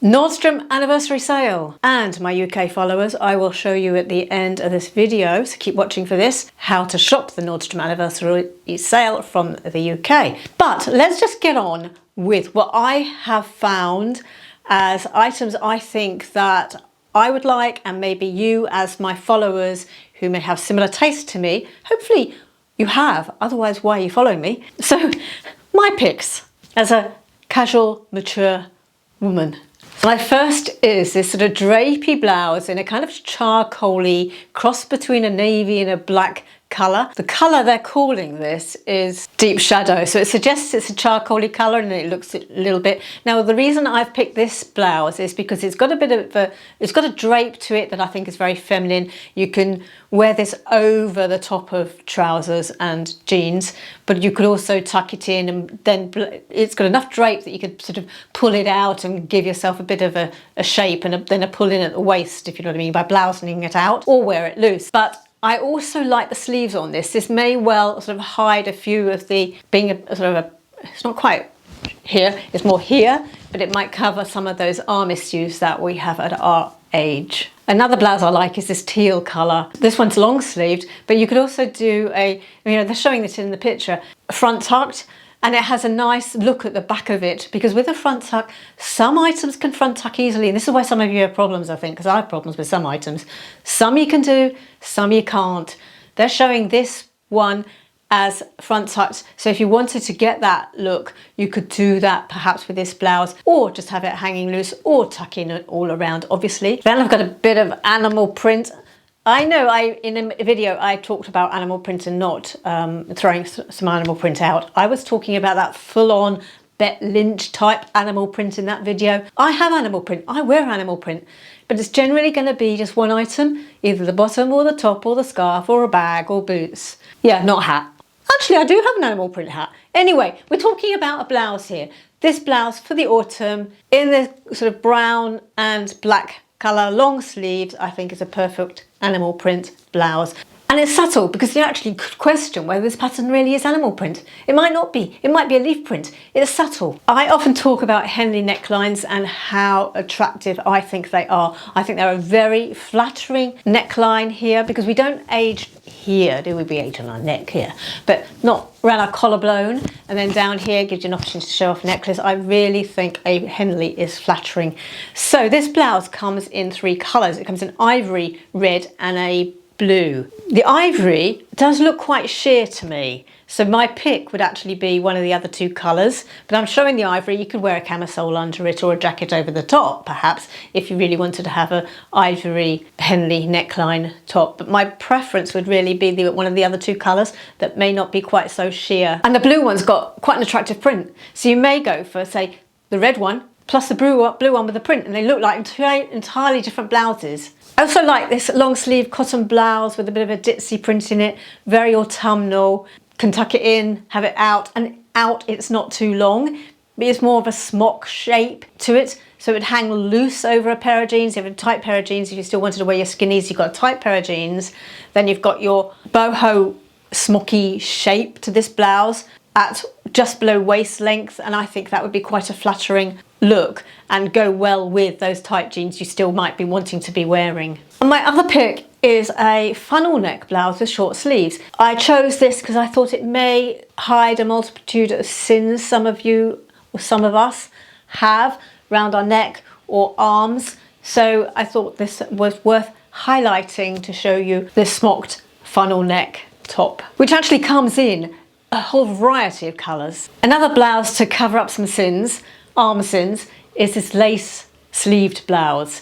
Nordstrom anniversary sale. And my UK followers, I will show you at the end of this video, so keep watching for this, how to shop the Nordstrom anniversary sale from the UK. But let's just get on with what I have found as items I think that I would like, and maybe you as my followers who may have similar taste to me, hopefully you have, otherwise why are you following me? So my picks as a casual, mature woman. My first is this sort of drapey blouse in a kind of charcoaly cross between a navy and a black colour. The colour they're calling this is deep shadow, so it suggests it's a charcoaly colour and it looks a little bit. Now the reason I've picked this blouse is because it's got a bit of a, it's got a drape to it that I think is very feminine. You can wear this over the top of trousers and jeans, but you could also tuck it in, and then it's got enough drape that you could sort of pull it out and give yourself a bit of a shape, and then a pull in at the waist, if you know what I mean, by blousing it out, or wear it loose. But I also like the sleeves on this. This may well sort of hide a few of the, being a sort of a, it's not quite here, it's more here, but it might cover some of those arm issues that we have at our age. Another blouse I like is this teal colour. This one's long sleeved, but you could also do a, you know, they're showing this in the picture, front tucked, and it has a nice look at the back of it, because with a front tuck, some items can front tuck easily, and this is why some of you have problems, I think, because I have problems with some items. Some you can do, some you can't. They're showing this one as front tucked, so if you wanted to get that look, you could do that perhaps with this blouse, or just have it hanging loose, or tuck in it all around, obviously. Then I've got a bit of animal print. I know in a video I talked about animal print and not throwing some animal print out. I was talking about that full-on Bet Lynch type animal print in that video. I have animal print, I wear animal print, but it's generally going to be just one item, either the bottom or the top or the scarf or a bag or boots. Yeah, not a hat. Actually, I do have an animal print hat. Anyway, we're talking about a blouse here. This blouse for the autumn in the sort of brown and black colour, long sleeves, I think is a perfect animal print blouse. And it's subtle, because you actually could question whether this pattern really is animal print. It might not be. It might be a leaf print. It's subtle. I often talk about Henly necklines and how attractive I think they are. I think they're a very flattering neckline here, because we don't age here, do we? We age on our neck here, but not around our collarbone, and then down here gives you an opportunity to show off necklace. I really think a Henly is flattering. So this blouse comes in three colours. It comes in ivory, red and a blue. The ivory does look quite sheer to me, so my pick would actually be one of the other two colours, but I'm showing the ivory. You could wear a camisole under it or a jacket over the top perhaps if you really wanted to have a ivory Henly neckline top, but my preference would really be one of the other two colours that may not be quite so sheer. And the blue one's got quite an attractive print, so you may go for, say, the red one plus the blue one with the print, and they look like entirely different blouses. I also like this long sleeve cotton blouse with a bit of a ditzy print in it, very autumnal. Can tuck it in, have it out, and out it's not too long. It's more of a smock shape to it, so it would hang loose over a pair of jeans. You have a tight pair of jeans. If you still wanted to wear your skinnies, you've got a tight pair of jeans. Then you've got your boho smocky shape to this blouse at just below waist length, and I think that would be quite a flattering look and go well with those tight jeans you still might be wanting to be wearing. And my other pick is a funnel neck blouse with short sleeves. I chose this because I thought it may hide a multitude of sins some of you or some of us have around our neck or arms, so I thought this was worth highlighting to show you this smocked funnel neck top, which actually comes in a whole variety of colours. Another blouse to cover up some sins, arm sins, is this lace sleeved blouse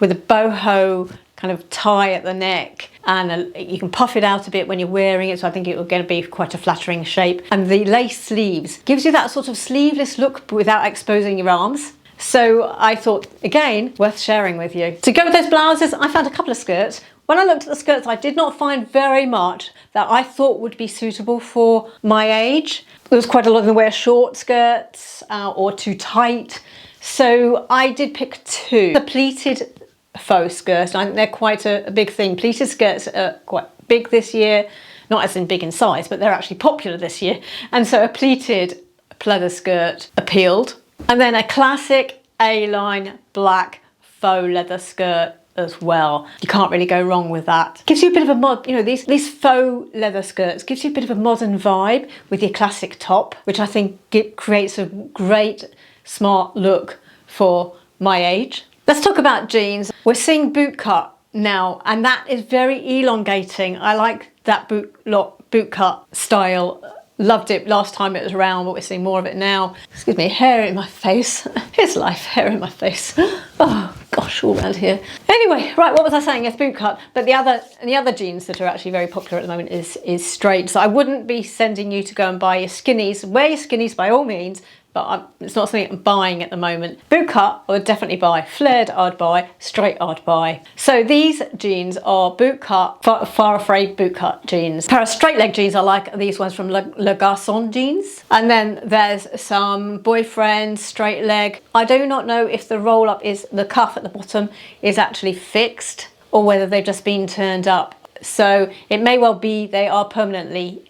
with a boho kind of tie at the neck, and you can puff it out a bit when you're wearing it, so I think it will going to be quite a flattering shape. And the lace sleeves gives you that sort of sleeveless look without exposing your arms. So I thought, again, worth sharing with you. To go with those blouses, I found a couple of skirts. When I looked at the skirts, I did not find very much that I thought would be suitable for my age. There was quite a lot in the way of short skirts or too tight. So I did pick two. The pleated faux skirt, and they're quite a big thing. Pleated skirts are quite big this year, not as in big in size, but they're actually popular this year. And so a pleated pleather skirt appealed. And then a classic A-line black faux leather skirt as well. You can't really go wrong with that. Gives you a bit of a mod, you know, these faux leather skirts gives you a bit of a modern vibe with your classic top, which I think creates a great smart look for my age. Let's talk about jeans. We're seeing boot cut now, and that is very elongating. I like that boot cut style. Loved it last time it was around, but we're seeing more of it now. Excuse me, hair in my face. Here's life, hair in my face. Oh gosh, all around here. Anyway, right, what was I saying? Yes, boot cut. But the other jeans that are actually very popular at the moment is straight. So I wouldn't be sending you to go and buy your skinnies. Wear your skinnies by all means, but it's not something I'm buying at the moment. Boot cut, I would definitely buy. Flared, I'd buy. Straight, I'd buy. So these jeans are boot cut, far afraid boot cut jeans. A pair of straight leg jeans I like are these ones from Le Garçon jeans. And then there's some boyfriend straight leg. I do not know if the roll up is, the cuff at the bottom is actually fixed or whether they've just been turned up. So it may well be they are permanently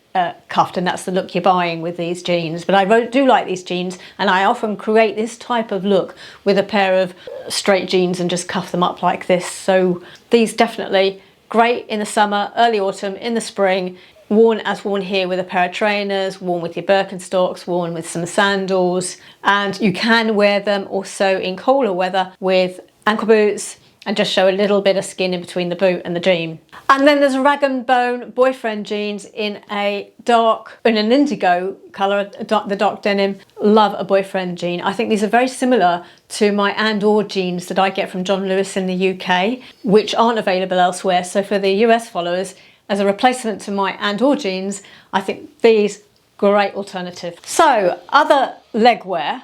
cuffed, and that's the look you're buying with these jeans. But I do like these jeans, and I often create this type of look with a pair of straight jeans and just cuff them up like this. So these definitely great in the summer, early autumn, in the spring, worn as worn here with a pair of trainers, worn with your Birkenstocks, worn with some sandals, and you can wear them also in colder weather with ankle boots and just show a little bit of skin in between the boot and the jean. And then there's a rag and bone boyfriend jeans in an indigo colour, the dark denim. Love a boyfriend jean. I think these are very similar to my and/or jeans that I get from John Lewis in the UK, which aren't available elsewhere. So for the US followers, as a replacement to my and/or jeans, I think these, great alternative. So other leg wear,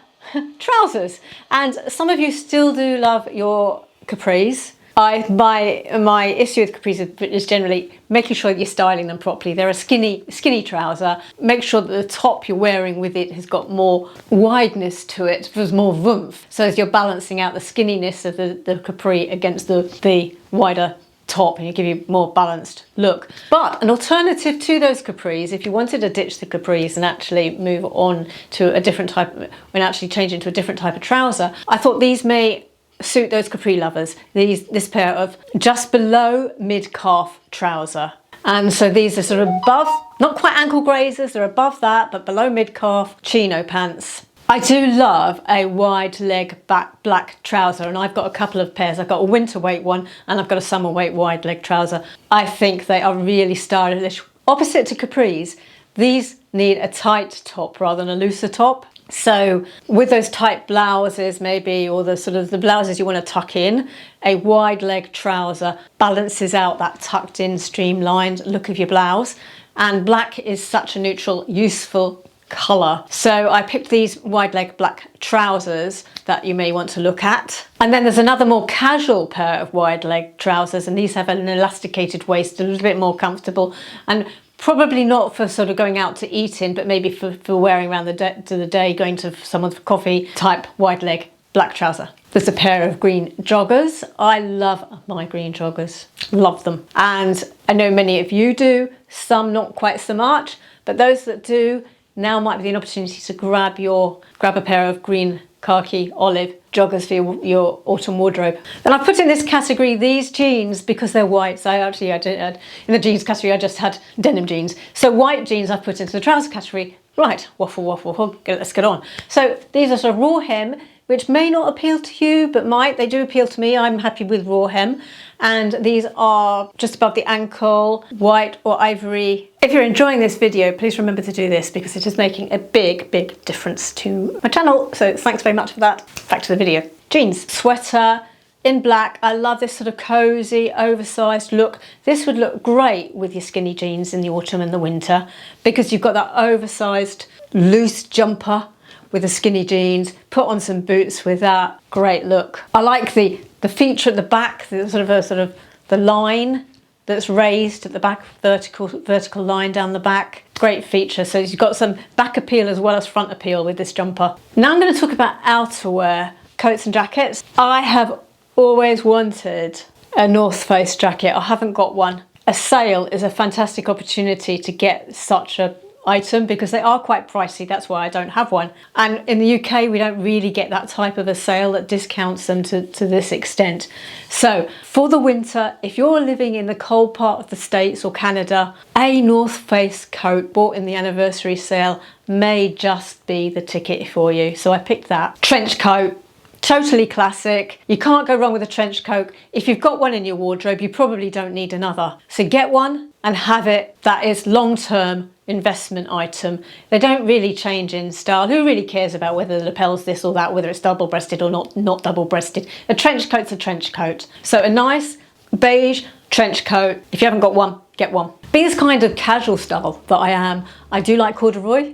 trousers. And some of you still do love your capris. My issue with capris is generally making sure that you're styling them properly. They're a skinny trouser. Make sure that the top you're wearing with it has got more wideness to it. There's more oomph. So as you're balancing out the skinniness of the capri against the wider top, and you give you more balanced look. But an alternative to those capris, if you wanted to ditch the capris and actually move on to a different type, when actually change into a different type of trouser, I thought these may suit those capri lovers. This pair of just below mid-calf trouser. And so these are sort of above, not quite ankle grazers, they're above that, but below mid-calf chino pants. I do love a wide leg black trouser, and I've got a couple of pairs. I've got a winter weight one and I've got a summer weight wide leg trouser. I think they are really stylish. Opposite to capris, these need a tight top rather than a looser top. So with those tight blouses maybe, or the sort of the blouses you want to tuck in, a wide leg trouser balances out that tucked in streamlined look of your blouse. And black is such a neutral, useful colour. So I picked these wide leg black trousers that you may want to look at. And then there's another more casual pair of wide leg trousers, and these have an elasticated waist, a little bit more comfortable, and probably not for sort of going out to eat in, but maybe for wearing around the day, going to someone's coffee type wide leg black trouser. There's a pair of green joggers. I love my green joggers, love them. And I know many of you do, some not quite so much, but those that do, now might be an opportunity to grab a pair of green khaki olive joggers for your autumn wardrobe. Then I've put in this category these jeans because they're white. So I did in the jeans category I just had denim jeans. So white jeans I've put into the trouser category. Right, waffle, let's get on. So these are sort of raw hem, which may not appeal to you, but might. They do appeal to me. I'm happy with raw hem. And these are just above the ankle, white or ivory. If you're enjoying this video, please remember to do this because it is making a big difference to my channel. So thanks very much for that. Back to the video. Jeans, sweater in black. I love this sort of cozy, oversized look. This would look great with your skinny jeans in the autumn and the winter because you've got that oversized, loose jumper with the skinny jeans, put on some boots with that, great look. I like the feature at the back, the line that's raised at the back, vertical line down the back. Great feature. So you've got some back appeal as well as front appeal with this jumper. Now I'm going to talk about outerwear, coats and jackets. I have always wanted a North Face jacket. I haven't got one. A sale is a fantastic opportunity to get such a item because they are quite pricey. That's why I don't have one. And in the UK, we don't really get that type of a sale that discounts them to this extent. So for the winter, if you're living in the cold part of the States or Canada, a North Face coat bought in the anniversary sale may just be the ticket for you. So I picked that. Trench coat. Totally classic. You can't go wrong with a trench coat. If you've got one in your wardrobe, you probably don't need another. So get one and have it. That is long-term investment item. They don't really change in style. Who really cares about whether the lapel's this or that, whether it's double-breasted or not double-breasted? A trench coat's a trench coat. So a nice beige trench coat. If you haven't got one, get one. Being this kind of casual style that I am, I do like corduroy.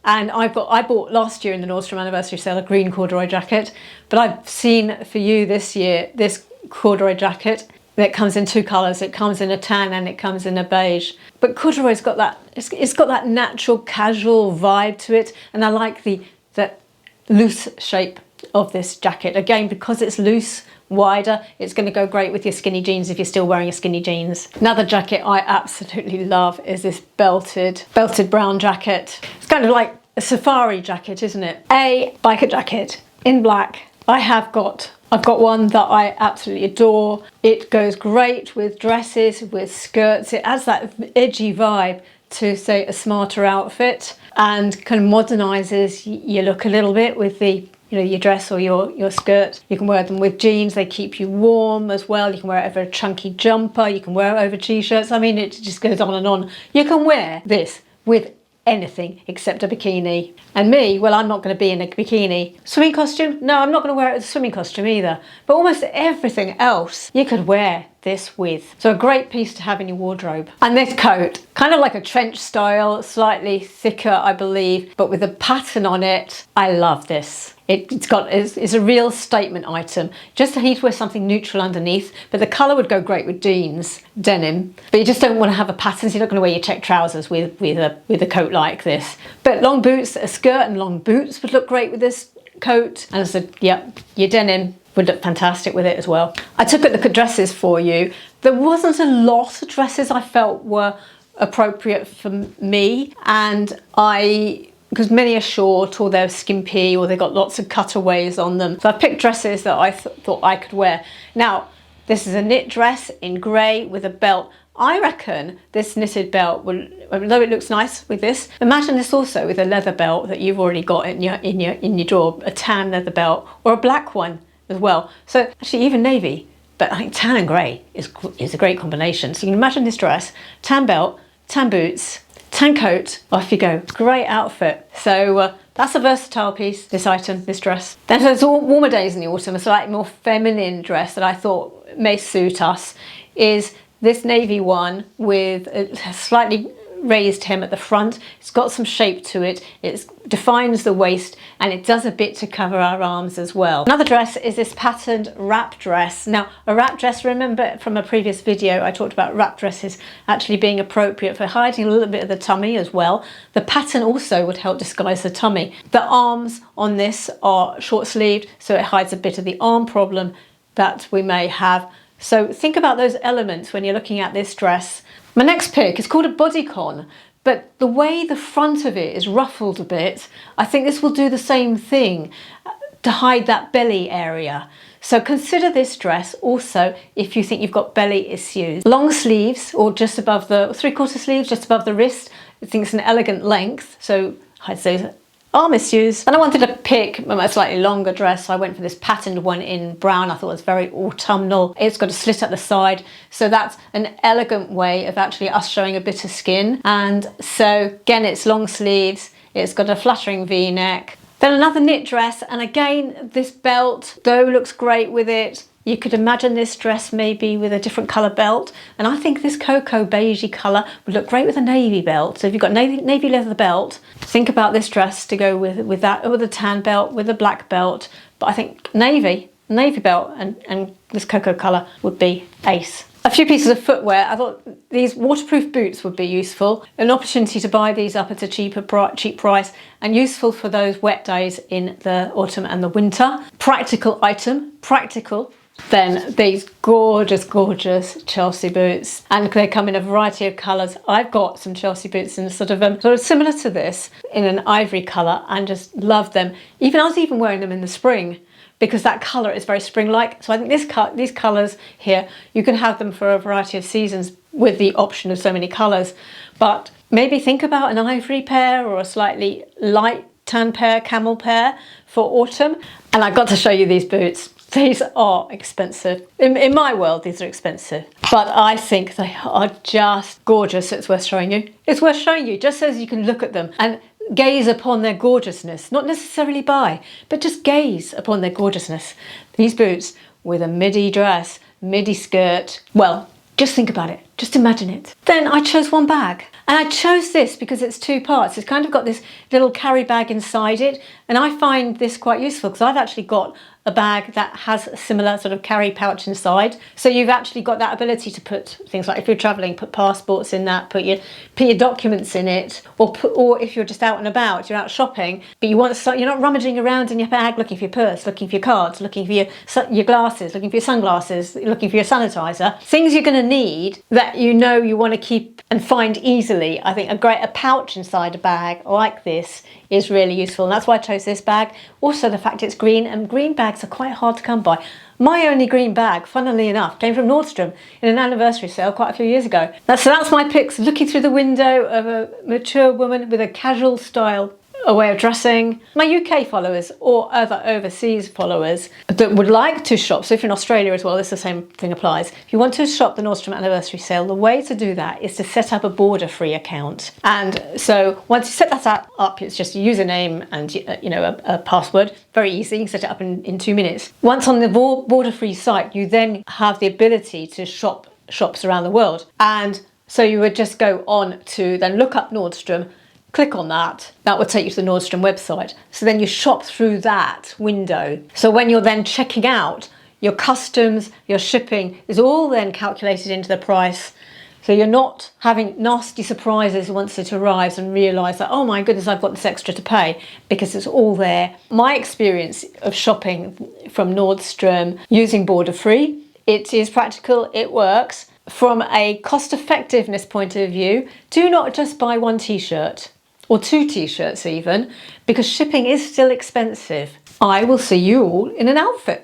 And I bought last year in the Nordstrom anniversary sale a green corduroy jacket, but I've seen for you this year this corduroy jacket that comes in two colours. It comes in a tan and it comes in a beige. But corduroy's got that, it's got that natural casual vibe to it, and I like the loose shape of this jacket. Again, because it's loose, wider, it's going to go great with your skinny jeans if you're still wearing your skinny jeans. Another jacket I absolutely love is this belted brown jacket. It's kind of like a safari jacket, isn't it? A biker jacket in black. I've got one that I absolutely adore. It goes great with dresses, with skirts. It adds that edgy vibe to, say, a smarter outfit, and kind of modernizes your look a little bit with the, you know, your dress or your skirt. You can wear them with jeans. They keep you warm as well. You can wear it over a chunky jumper. You can wear it over t-shirts. I mean, it just goes on and on. You can wear this with anything except a bikini. And me, well, I'm not going to be in a bikini. Swimming costume? No, I'm not going to wear it as a swimming costume either. But almost everything else you could wear this with. So a great piece to have in your wardrobe. And this coat, kind of like a trench style, slightly thicker, I believe, but with a pattern on it. I love this. It's a real statement item. Just need to wear something neutral underneath, but the colour would go great with jeans, denim. But you just don't want to have a pattern, so you're not going to wear your check trousers with a coat like this. But long boots, a skirt and long boots would look great with this coat. And I said, yep, your denim would look fantastic with it as well. I took a look at dresses for you. There wasn't a lot of dresses I felt were appropriate for me, and because many are short or they're skimpy or they've got lots of cutaways on them. So I picked dresses that I thought I could wear. Now, this is a knit dress in grey with a belt. I reckon this knitted belt will, although it looks nice with this, imagine this also with a leather belt that you've already got in your drawer, a tan leather belt or a black one as well. So actually even navy, but I think tan and grey is a great combination. So you can imagine this dress, tan belt, tan boots, tan coat, off you go. Great outfit. So that's a versatile piece, this item, this dress. Then there's warmer days in the autumn, a slightly more feminine dress that I thought may suit us is this navy one with a slightly raised hem at the front. It's got some shape to it. It defines the waist and it does a bit to cover our arms as well. Another dress is this patterned wrap dress. Now, a wrap dress, remember from a previous video I talked about wrap dresses actually being appropriate for hiding a little bit of the tummy as well. The pattern also would help disguise the tummy. The arms on this are short sleeved, so it hides a bit of the arm problem that we may have. So think about those elements when you're looking at this dress. My next pick is called a bodycon, but the way the front of it is ruffled a bit, I think this will do the same thing to hide that belly area. So consider this dress also if you think you've got belly issues. Long sleeves or just above the 3/4 sleeves, just above the wrist. I think it's an elegant length, so hides those arm issues. And I wanted to pick a slightly longer dress, so I went for this patterned one in brown. I thought it was very autumnal. It's got a slit at the side, so that's an elegant way of actually us showing a bit of skin. And so again, it's long sleeves, it's got a flattering v-neck. Then another knit dress, and again this belt though looks great with it. You could imagine this dress maybe with a different colour belt, and I think this cocoa beigey colour would look great with a navy belt. So if you've got navy leather belt, think about this dress to go with that, or with a tan belt, with a black belt. But I think navy belt and this cocoa colour would be ace. A few pieces of footwear. I thought these waterproof boots would be useful. An opportunity to buy these up at a cheap price, and useful for those wet days in the autumn and the winter. Practical item, practical. Then these gorgeous, gorgeous Chelsea boots, and they come in a variety of colours. I've got some Chelsea boots in sort of similar to this, in an ivory colour, and just love them. I was even wearing them in the spring because that colour is very spring-like. So I think these colours here, you can have them for a variety of seasons with the option of so many colours. But maybe think about an ivory pair or a slightly light tan pair, camel pair for autumn. And I've got to show you these boots. These are expensive. In my world, these are expensive, but I think they are just gorgeous. It's worth showing you. It's worth showing you just so you can look at them and gaze upon their gorgeousness. Not necessarily buy, but just gaze upon their gorgeousness. These boots with a midi dress, midi skirt. Well, just think about it. Just imagine it. Then I chose one bag. And I chose this because it's two parts. It's kind of got this little carry bag inside it. And I find this quite useful because I've actually got a bag that has a similar sort of carry pouch inside. So you've actually got that ability to put things like, if you're traveling, put passports in that, put your documents in it, or if you're just out and about, you're out shopping, but you want to start, you're not rummaging around in your bag looking for your purse, looking for your cards, looking for your glasses, looking for your sunglasses, looking for your sanitizer. Things you're going to need that you know you want to keep and find easily. I think a pouch inside a bag like this is really useful, and that's why I chose this bag. Also the fact it's green, and green bags are quite hard to come by. My only green bag, funnily enough, came from Nordstrom in an anniversary sale quite a few years ago. So that's my picks, looking through the window of a mature woman with a casual style, a way of dressing. My UK followers or other overseas followers that would like to shop, so if you're in Australia as well, the same thing applies. If you want to shop the Nordstrom anniversary sale, the way to do that is to set up a border-free account. And so once you set that up, it's just a username and a password. Very easy, you can set it up in 2 minutes. Once on the border-free site, you then have the ability to shop shops around the world. And so you would just go on to then look up Nordstrom, click on that, that would take you to the Nordstrom website. So then you shop through that window. So when you're then checking out, your customs, your shipping is all then calculated into the price. So you're not having nasty surprises once it arrives and realise that, oh my goodness, I've got this extra to pay, because it's all there. My experience of shopping from Nordstrom using border free, it is practical, it works. From a cost effectiveness point of view, do not just buy one t-shirt or 2 t-shirts even, because shipping is still expensive. I will see you all in an outfit.